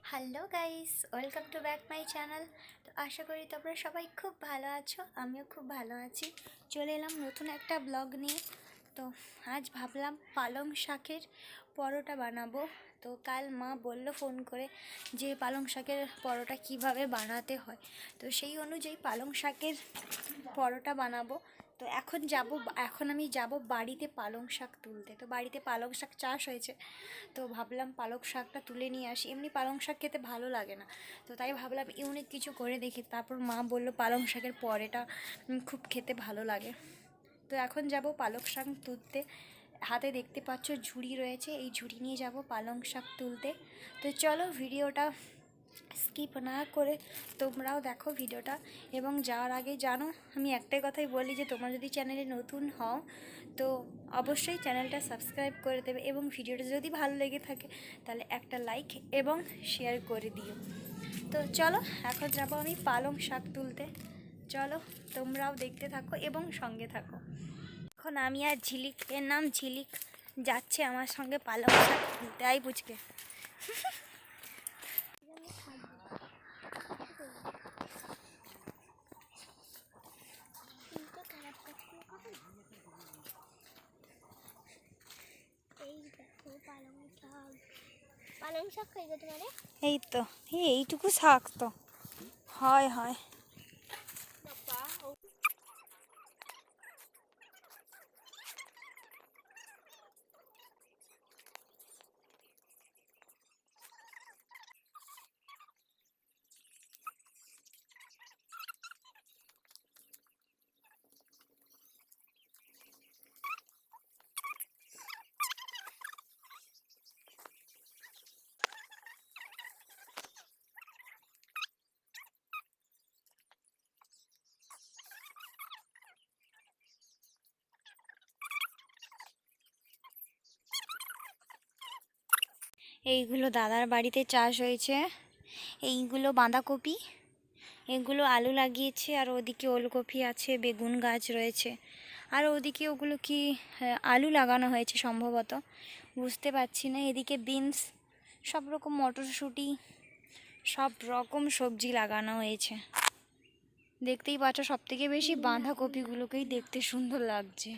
Hello guys, welcome to back my channel. তো আশা করি তোমরা সবাই খুব ভালো আছো, আমিও খুব ভালো আছি। চলে এলাম নতুন একটা ব্লগ নিয়ে। তো আজ ভাবলাম পালং শাকের পরোটা বানাবো। তো কাল মা বলল ফোন করে যে পালং শাকের পরোটা কিভাবে বানাতে হয়, তো সেই অনুযায়ী পালং শাকের পরোটা বানাবো। তো এখন আমি যাব বাড়িতে পালং শাক তুলতে। তো বাড়িতে পালং শাক চাষ হয়েছে, তো ভাবলাম পালং শাকটা তুলে নিয়ে আসি। এমনি পালং শাক খেতে ভালো লাগে না, তো তাই ভাবলাম ইউনিক কিছু করে দেখি। তারপর মা বলল পালং শাকের পরেটা খুব খেতে ভালো লাগে। তো এখন যাব পালং শাক তুলতে। হাতে দেখতে পাচ্ছ ঝুড়ি রয়েছে, এই ঝুড়ি নিয়ে যাব পালং শাক তুলতে। তো চলো ভিডিওটা স্কিপ না করে তোমরাও দেখো ভিডিওটা। এবং যাওয়ার আগে জানো, আমি একটাই কথাই বলি যে তোমরা যদি চ্যানেলে নতুন হও তো অবশ্যই চ্যানেলটা সাবস্ক্রাইব করে দেবে, এবং ভিডিওটা যদি ভালো লেগে থাকে তাহলে একটা লাইক এবং শেয়ার করে দিও। তো চলো এখন যাব আমি পালং শাক তুলতে। চলো তোমরাও দেখতে থাকো এবং সঙ্গে থাকো। এখন আমি আর ঝিলিক, এর নাম ঝিলিক, যাচ্ছে আমার সঙ্গে পালং শাক তুলতে। আই বুঝকে পালং শাক খাই গো তোমারে। এই তো এইটুকু শাক তো হয় হয়। বাবা এইগুলো দাদার বাড়িতে চাষ হয়েছে। এইগুলো বাঁধাকপি, এগুলো আলু লাগিয়েছে, আর ওদিকে ওলকপি আছে, বেগুন গাছ রয়েছে। আর ওদিকে ওগুলো কি আলু লাগানো হয়েছে সম্ভবত, বুঝতে পারছি না। এদিকে বিনস, সব রকম মটরশুঁটি, সব রকম সবজি লাগানো হয়েছে। দেখতেই পাচ্ছ সবথেকে বেশি বাঁধাকপিগুলোকেই দেখতে সুন্দর লাগছে,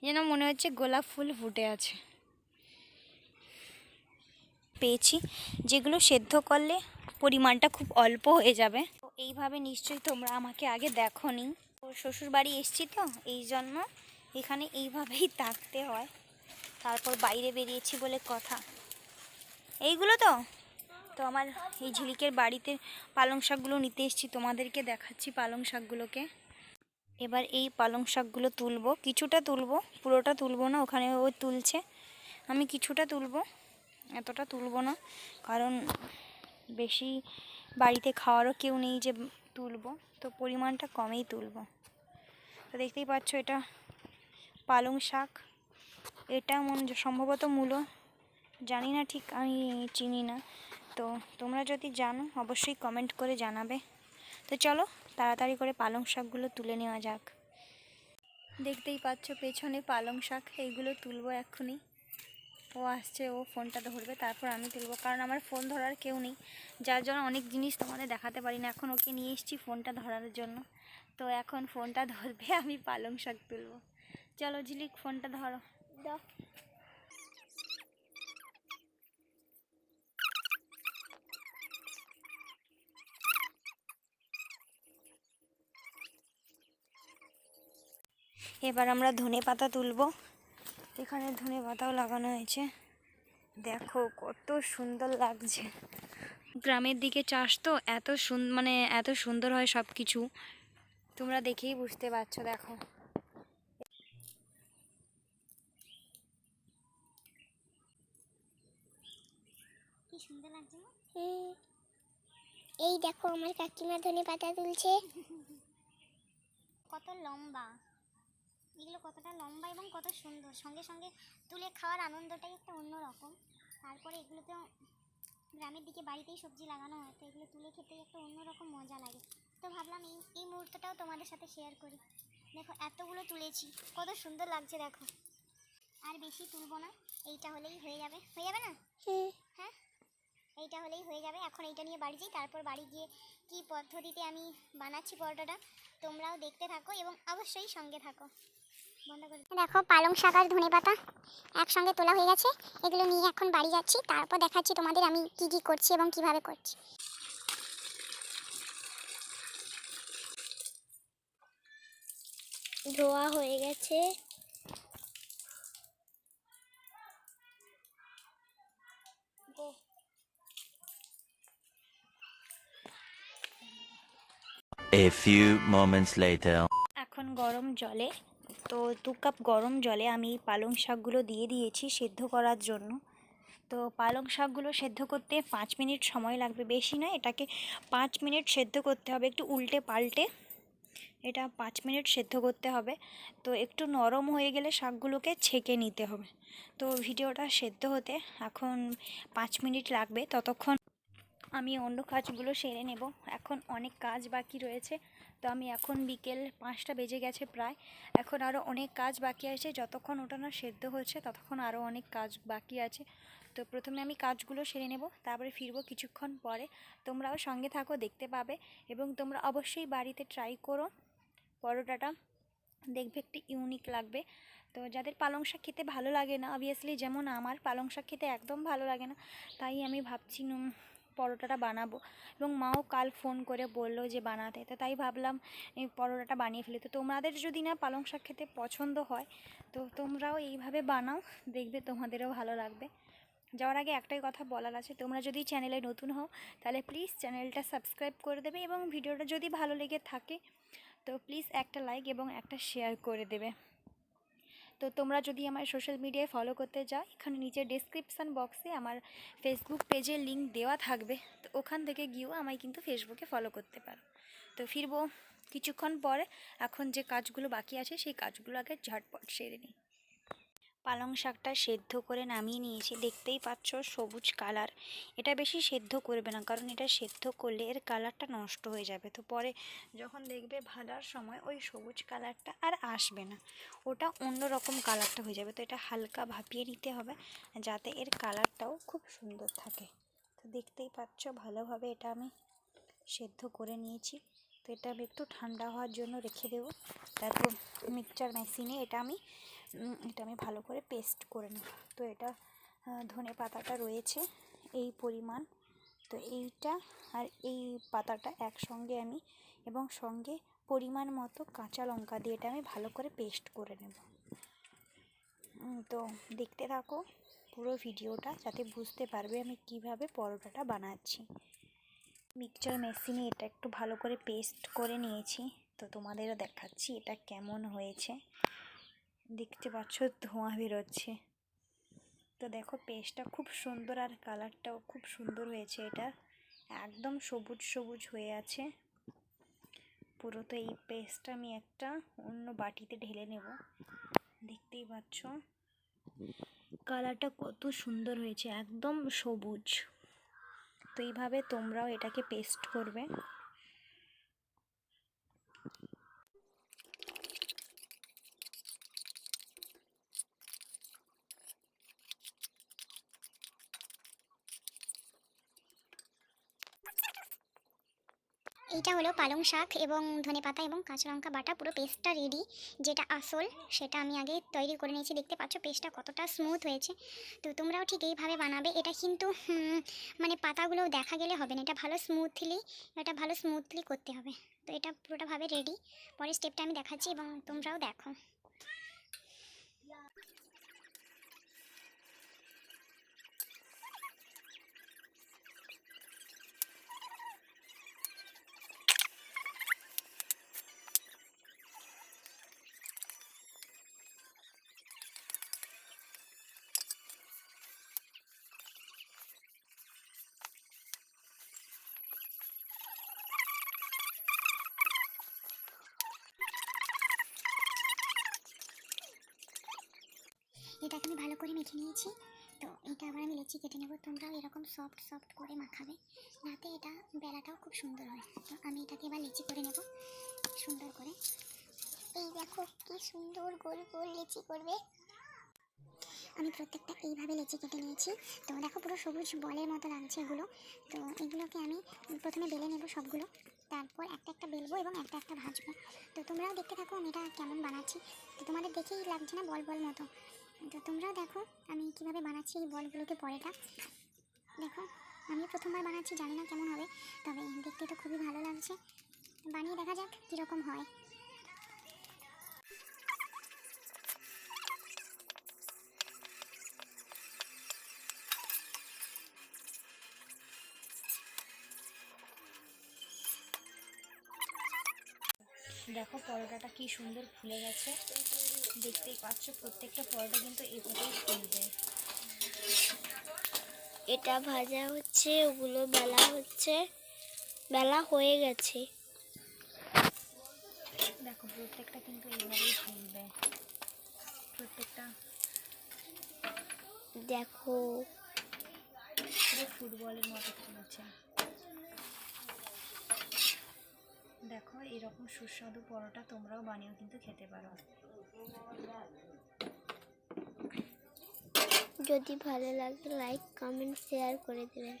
যেন মনে হচ্ছে গোলাপ ফুল ফুটে আছে। পেয়েছি যেগুলো সেদ্ধ করলে পরিমাণটা খুব অল্প হয়ে যাবে। তো এইভাবে নিশ্চয়ই তোমরা আমাকে আগে দেখোনি। তো শ্বশুর বাড়ি এসছি তো এই জন্য এখানে এইভাবেই থাকতে হয়। তারপর বাইরে বেরিয়েছি বলে কথা। এইগুলো তো তো আমার এই ঝিলিকের বাড়িতে পালং শাকগুলো নিতে এসেছি, তোমাদেরকে দেখাচ্ছি পালং শাকগুলোকে। এবার এই পালং শাকগুলো তুলবো, কিছুটা তুলবো, পুরোটা তুলবো না, ওখানে ও তুলছে, আমি কিছুটা তুলবো, এতটা তুলবো না, কারণ বেশি বাড়িতে খাওয়ারও কেউ নেই যে তুলবো, তো পরিমাণটা কমেই তুলবো। তো দেখতেই পাচ্ছ এটা পালং শাক, এটা সম্ভবত মূলো, জানি না ঠিক, আমি চিনি না। তো তোমরা যদি জানো অবশ্যই কমেন্ট করে জানাবে। তো চলো তাড়াতাড়ি করে পালং শাকগুলো তুলে নেওয়া যাক। দেখতেই পাচ্ছ পেছনে পালং শাক, এইগুলো তুলবো এক্ষুনি। ও আসছে, ও ফোনটা ধরবে, তারপর আমি তুলবো, কারণ আমার ফোন ধরার কেউ নেই, যার জন্য অনেক জিনিস তোমাদের দেখাতে পারি না। এখন ওকে নিয়ে এসেছি ফোনটা ধরার জন্য, তো এখন ফোনটা ধরবে, আমি পালং শাক তুলবো। চলো ঝিলিক ফোনটা ধরো। দাও। এবার আমরা ধনে পাতা তুলবো। এখানে ধনে পাতাও লাগানো হয়েছে, দেখো কত সুন্দর লাগছে। গ্রামের দিকে চাষ তো এত মানে এত সুন্দর হয় সব কিছু, তোমরা দেখেই বুঝতে পারছো। দেখো কি সুন্দর লাগছে না? এই দেখো আমার কাকিমা ধনে পাতা তুলছে। কত লম্বা, এগুলো কতটা লম্বা এবং কত সুন্দর, সঙ্গে সঙ্গে তুলে খাওয়ার আনন্দটাই একটা অন্যরকম। তারপরে এগুলো তো গ্রামের দিকে বাড়িতেই সবজি লাগানো হয়, তো এগুলো তুলে খেতেই একটা অন্যরকম মজা লাগে। তো ভাবলাম এই মুহূর্তটাও তোমাদের সাথে শেয়ার করি। দেখো এতগুলো তুলেছি, কত সুন্দর লাগছে দেখো। আর বেশি তুলবো না, এইটা হলেই হয়ে যাবে, হয়ে যাবে না? হ্যাঁ এইটা হলেই হয়ে যাবে। এখন এইটা নিয়ে বাড়ি যাই, তারপর বাড়ি গিয়ে কী পদ্ধতিতে আমি বানাচ্ছি পরোটাটা তোমরাও দেখতে থাকো এবং অবশ্যই সঙ্গে থাকো। বন্ধ করে দেখো, পালং শাক আর ধনেপাতা একসঙ্গে তোলা হয়ে গেছে। এগুলো নিয়ে এখন বাড়ি যাচ্ছি, তারপর দেখাচ্ছি তোমাদের আমি কি কি করছি এবং কিভাবে করছি। ধোয়া হয়ে গেছে। A few moments later. এখন গরম জলে, তো 2 কাপ গরম জলে আমি পালং শাকগুলো দিয়ে দিয়েছি সেদ্ধ করার জন্য। তো পালং শাকগুলো সেদ্ধ করতে 5 মিনিট সময় লাগবে, বেশি নয়, এটাকে 5 মিনিট সেদ্ধ করতে হবে, একটু উল্টে পাল্টে এটা 5 মিনিট সেদ্ধ করতে হবে। তো একটু নরম হয়ে গেলে শাকগুলোকে ছেঁকে নিতে হবে। তো ভিডিওটা সেদ্ধ হতে এখন 5 মিনিট লাগবে, ততক্ষণ আমি অন্য কাজগুলো সেরে নেব। এখন অনেক কাজ বাকি রয়েছে, তো আমি এখন বিকেল 5টা বেজে গেছে প্রায়, এখন আরও অনেক কাজ বাকি আছে। যতক্ষণ ওটা না সেদ্ধ হচ্ছে ততক্ষণ আরও অনেক কাজ বাকি আছে। তো প্রথমে আমি কাজগুলো সেরে নেব, তারপরে ফিরবো কিছুক্ষণ পরে। তোমরাও সঙ্গে থাকো, দেখতে পাবে, এবং তোমরা অবশ্যই বাড়িতে ট্রাই করো পরোটাটা, দেখবে একটু ইউনিক লাগবে। তো যাদের পালং শাক খেতে ভালো লাগে না, অবভিয়াসলি যেমন আমার পালং শাক খেতে একদম ভালো লাগে না, তাই আমি ভাবছি পরোটাটা বানাবো, এবং মাও কাল ফোন করে বললো যে বানাতে, তো তাই ভাবলাম এই পরোটাটা বানিয়ে ফেলি। তো তোমাদের যদি না পালং শাক খেতে পছন্দ হয় তো তোমরাও এইভাবে বানাও, দেখবে তোমাদেরও ভালো লাগবে। যাওয়ার আগে একটাই কথা বলার আছে, তোমরা যদি চ্যানেলে নতুন হও তাহলে প্লিজ চ্যানেলটা সাবস্ক্রাইব করে দেবে, এবং ভিডিওটা যদি ভালো লেগে থাকে তো প্লিজ একটা লাইক এবং একটা শেয়ার করে দেবে। তো তোমরা যদি আমার সোশ্যাল মিডিয়ায় ফলো করতে যাও, এখানে নিচে ডেসক্রিপশান বক্সে আমার ফেসবুক পেজের লিঙ্ক দেওয়া থাকবে, তো ওখান থেকে গিয়েও আমায় কিন্তু ফেসবুকে ফলো করতে পারো। তো ফিরবো কিছুক্ষণ পরে, এখন যে কাজগুলো বাকি আছে সেই কাজগুলো আগে ঝটপট সেরে নিই। পালং শাকটা সেদ্ধ করে নামিয়ে নিয়েছি, দেখতেই পাচ্ছ সবুজ কালার। এটা বেশি সেদ্ধ করবে না, কারণ এটা সেদ্ধ করলে এর কালারটা নষ্ট হয়ে যাবে, তো পরে যখন দেখবে ভাজার সময় ওই সবুজ কালারটা আর আসবে না, ওটা অন্য রকম কালারটা হয়ে যাবে। তো এটা হালকা ভাপিয়ে নিতে হবে যাতে এর কালারটাও খুব সুন্দর থাকে। তো দেখতেই পাচ্ছ ভালোভাবে এটা আমি সেদ্ধ করে নিয়েছি। তো এটা আমি একটু ঠান্ডা হওয়ার জন্য রেখে দেবো, তারপর মিক্সচার মেশিনে এটা আমি ভালো করে পেস্ট করে নেব। তো এটা ধনে পাতাটা রয়েছে এই পরিমাণ, তো এইটা আর এই পাতাটা একসঙ্গে আমি, এবং সঙ্গে পরিমাণ মতো কাঁচা লঙ্কা দিয়ে এটা আমি ভালো করে পেস্ট করে নেব। তো দেখতে থাকো পুরো ভিডিওটা, যাতে বুঝতে পারবে আমি কিভাবে পরোটাটা বানাচ্ছি। মিক্সচার মেশিনে এটা একটু ভালো করে পেস্ট করে নিয়েছি, তো তোমাদেরও দেখাচ্ছি এটা কেমন হয়েছে। দেখতে পাচ্ছ ধোঁয়া বেরোচ্ছে, তো দেখো পেস্টটা খুব সুন্দর আর কালারটাও খুব সুন্দর হয়েছে, এটা একদম সবুজ সবুজ হয়ে আছে পুরো। তো এই পেস্টটা আমি একটা অন্য বাটিতে ঢেলে নেব, দেখতেই পাচ্ছ কালারটা কত সুন্দর হয়েছে, একদম সবুজ। তো এইভাবে তোমরাও এটাকে পেস্ট করবে। এইটা হলো পালং শাক এবং ধনেপাতা এবং কাঁচা লঙ্কা বাটা, পুরো পেস্টটা রেডি। যেটা আসল সেটা আমি আগে তৈরি করে নিয়েছি, দেখতে পাচ্ছ পেস্টটা কতটা স্মুথ হয়েছে। তো তোমরাও ঠিক এইভাবে বানাবে। এটা কিন্তু মানে পাতাগুলো দেখা গেলে হবে না, এটা ভালো স্মুথলি করতে হবে। তো এটা পুরোটা ভাবে রেডি, পরের স্টেপটা আমি দেখাচ্ছি এবং তোমরাও দেখো। এটাকে আমি ভালো করে মেখে নিয়েছি। তো এটা আবার আমি লেচি কেটে নেব, তোমরাও এরকম সফট সফট করে মাখাবে, যাতে এটা বেলাটাও খুব সুন্দর হয়। তো আমি এটাকে এবার লেচি করে নেব সুন্দর করে। এই দেখো কি সুন্দর গোল গোল লেচি করবে। আমি প্রত্যেকটা এইভাবে লেচি কেটে নিয়েছি। তো দেখো পুরো সবুজ বলের মতো লাগছে এগুলো। তো এগুলোকে আমি প্রথমে বেলে নেব সবগুলো, তারপর একটা একটা বেলবো এবং একটা একটা ভাজবো। তো তোমরাও দেখতে থাকো আমি এটা কেমন বানাচ্ছি। তো তোমাদের দেখেই লাগছে না বল বল মতো? তো তোমরাও দেখো আমি কিভাবে বানাচ্ছি এই বলগুলোকে পরেটা। দেখো আমি প্রথমবার বানাচ্ছি, জানি না কেমন হবে, তবে দেখতে তো খুবই ভালো লাগছে। বানিয়ে দেখা যাক কীরকম হয়। দেখো পরোটাটা কি সুন্দর ফুলে গেছে, দেখতেই পাচ্ছ প্রত্যেকটা পরোটা কিন্তু এভাবেই ফুলবে। এটা ভাজা হচ্ছে, ওগুলো বেলা হচ্ছে, বেলা হয়ে গেছে। দেখো প্রত্যেকটা কিন্তু এইভাবেই ফুলবে, প্রত্যেকটা দেখো পুরো ফুটবলের মতো ফুলছে। দেখো এরকম সুস্বাদু পরোটা তোমরাও বানিয়েও কিন্তু খেতে পারো। যদি ভালো লাগে লাইক কমেন্ট শেয়ার করে দেবেন।